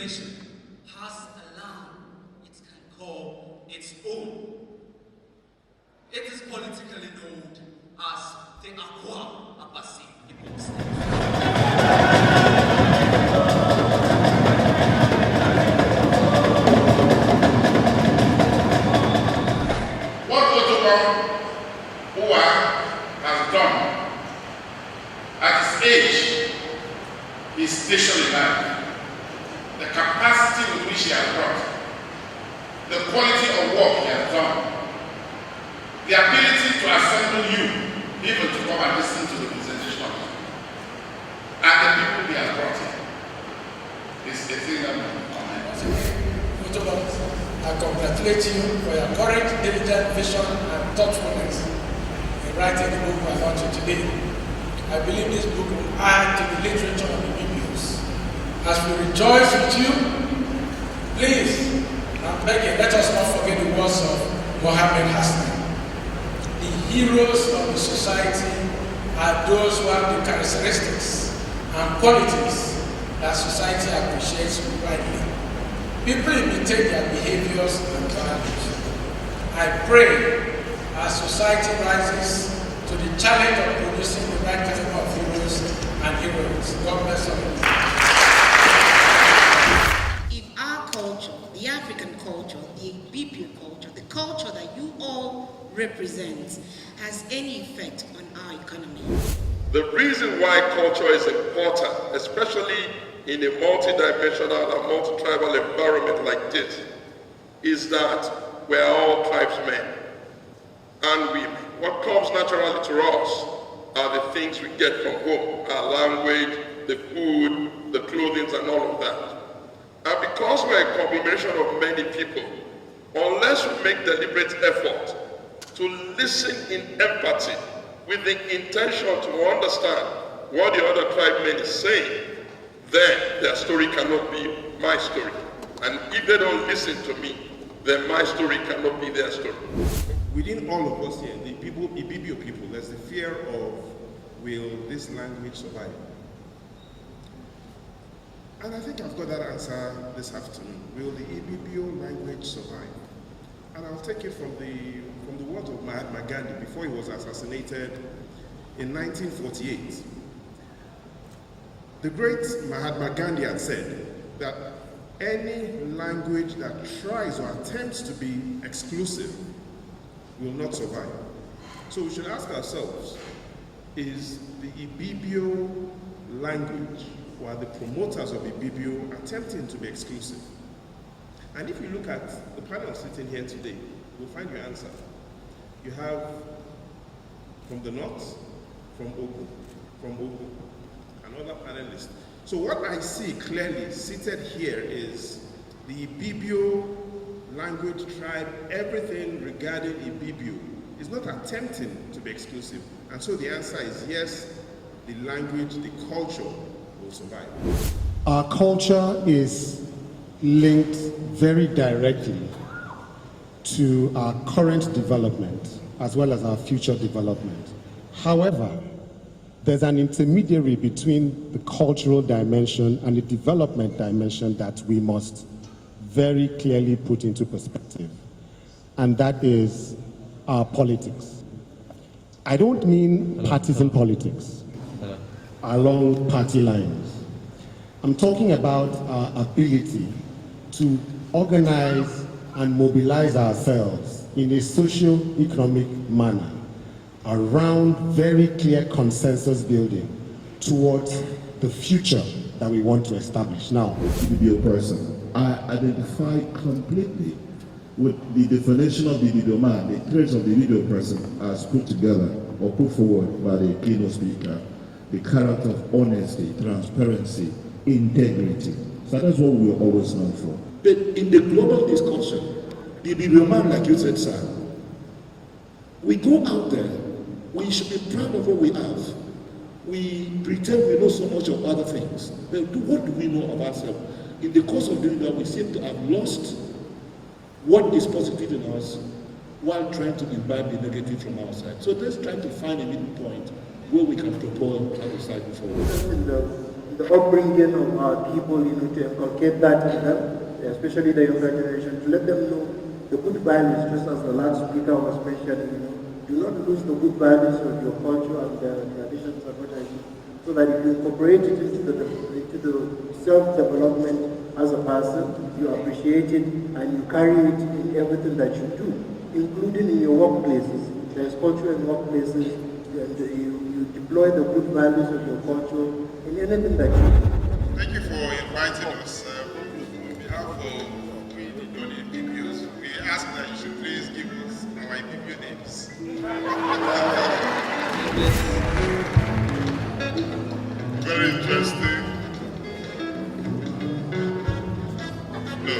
nation has a land it can call its own. It is politically known as the Akwa Abasi Ibom State. What Oto-Obong Uwah has done at his age, his station in life, the capacity with which he has brought, the quality of work he has done, the ability to assemble you, even to come and listen to the presentation of you, and the people he has brought in, is a thing that we commend. I congratulate you for your courage, diligent vision, and thoughtfulness in writing the book we are launching today. I believe this book will add to the literature of the Ibibios. As we rejoice with you, please, I'm begging, let us not forget the words of Mohammed Hassan. The heroes of the society are those who have the characteristics and qualities that society appreciates widely. People imitate their behaviors and values. I pray as society rises to the challenge of producing the right caliber of heroes and heroines. God bless you. If our culture, the African culture, the Ibibio culture, the culture that you all represent, has any effect on our economy. The reason why culture is important, especially in a multi-dimensional and multi-tribal environment like this, is that we are all tribesmen and women. What comes naturally to us are the things we get from home, our language, the food, the clothing, and all of that. And because we're a conglomeration of many people, unless we make deliberate effort to listen in empathy with the intention to understand what the other tribesman is saying, then their story cannot be my story. And if they don't listen to me, then my story cannot be their story. Within all of us here, the people, Ibibio people, there's the fear of, will this language survive? And I think I've got that answer this afternoon. Will the Ibibio language survive? And I'll take it from the words of Mahatma Gandhi before he was assassinated in 1948. The great Mahatma Gandhi had said that any language that tries or attempts to be exclusive will not survive. So we should ask ourselves, is the Ibibio language, or are the promoters of Ibibio attempting to be exclusive? And if you look at the panel sitting here today, you'll find your answer. You have from the north, from Ogo, another panelist. So what I see clearly seated here is the Ibibio language tribe, everything regarding Ibibio is not attempting to be exclusive. And so the answer is yes, the language, the culture will survive. Our culture is linked very directly to our current development as well as our future development. However, there's an intermediary between the cultural dimension and the development dimension that we must very clearly put into perspective, and that is our politics. I don't mean partisan politics along party lines. I'm talking about our ability to organize and mobilize ourselves in a socio-economic manner around very clear consensus building towards the future that we want to establish. Now, Ibibio person, I identify completely with the definition of the Ibibio man, the traits of the Ibibio person as put together or put forward by the keynote speaker, the character of honesty, transparency, integrity. So that's what we are always known for. But in the global discussion, the Ibibio man, like you said, sir, we go out there, we should be proud of what we have. We pretend we know so much of other things. But what do we know of ourselves? In the course of doing that, we seem to have lost what is positive in us while trying to imbibe the negative from outside. So let's try to find a middle point where we can propel our society forward. In the upbringing of our people, to inculcate that in them, especially the younger generation, to let them know the good values, just as the last speaker was mentioning, do not lose the good values of your culture and the traditions and what have you, so that if you incorporate it into the self-development as a person, you appreciate it and you carry it in everything that you do, including in your workplaces. There's culture in workplaces, and you deploy the good values of your culture in anything that you do. Thank you for inviting us. On behalf of the Ibibios, we ask that you should please give us our Ibibio names. Very interesting. No.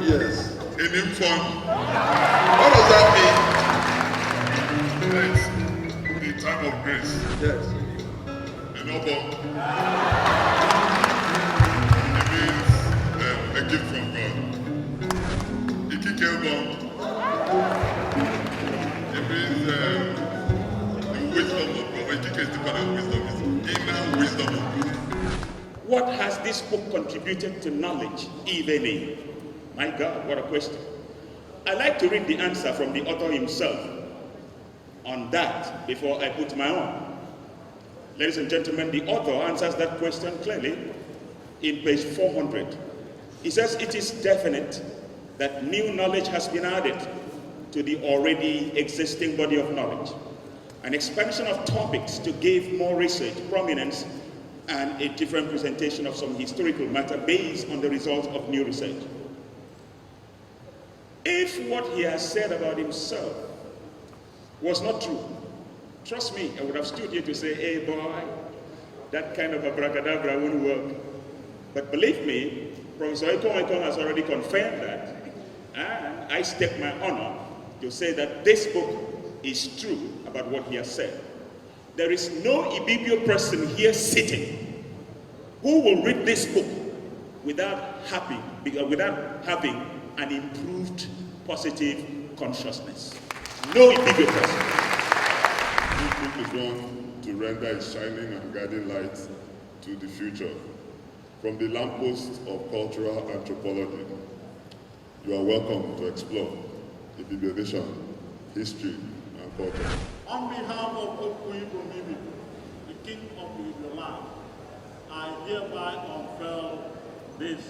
Yes. A name fun. What does that mean? It's the time of grace. Yes. An Obong. It means a gift from God. Ibom. It means the wisdom of God. Ikike is different than wisdom. It's inner wisdom of God. What has this book contributed to knowledge, if any? My God, what a question. I'd like to read the answer from the author himself on that before I put my own. Ladies and gentlemen, the author answers that question clearly in page 400. He says it is definite that new knowledge has been added to the already existing body of knowledge. An expansion of topics to give more research prominence and a different presentation of some historical matter based on the results of new research. If what he has said about himself was not true, trust me, I would have stood here to say, hey boy, that kind of abracadabra won't work. But believe me, Professor Ekong has already confirmed that, and I stake my honor to say that this book is true about what he has said. There is no Ibibio person here sitting who will read this book without having an improved positive consciousness. No Ibibio person. This book is one to render its shining and guiding light to the future. From the lamppost of cultural anthropology, you are welcome to explore Ibibio Nation, history, and culture. On behalf of Oto-Obong Uwah Ibibio, the king of the Ibibio land, I hereby unveil this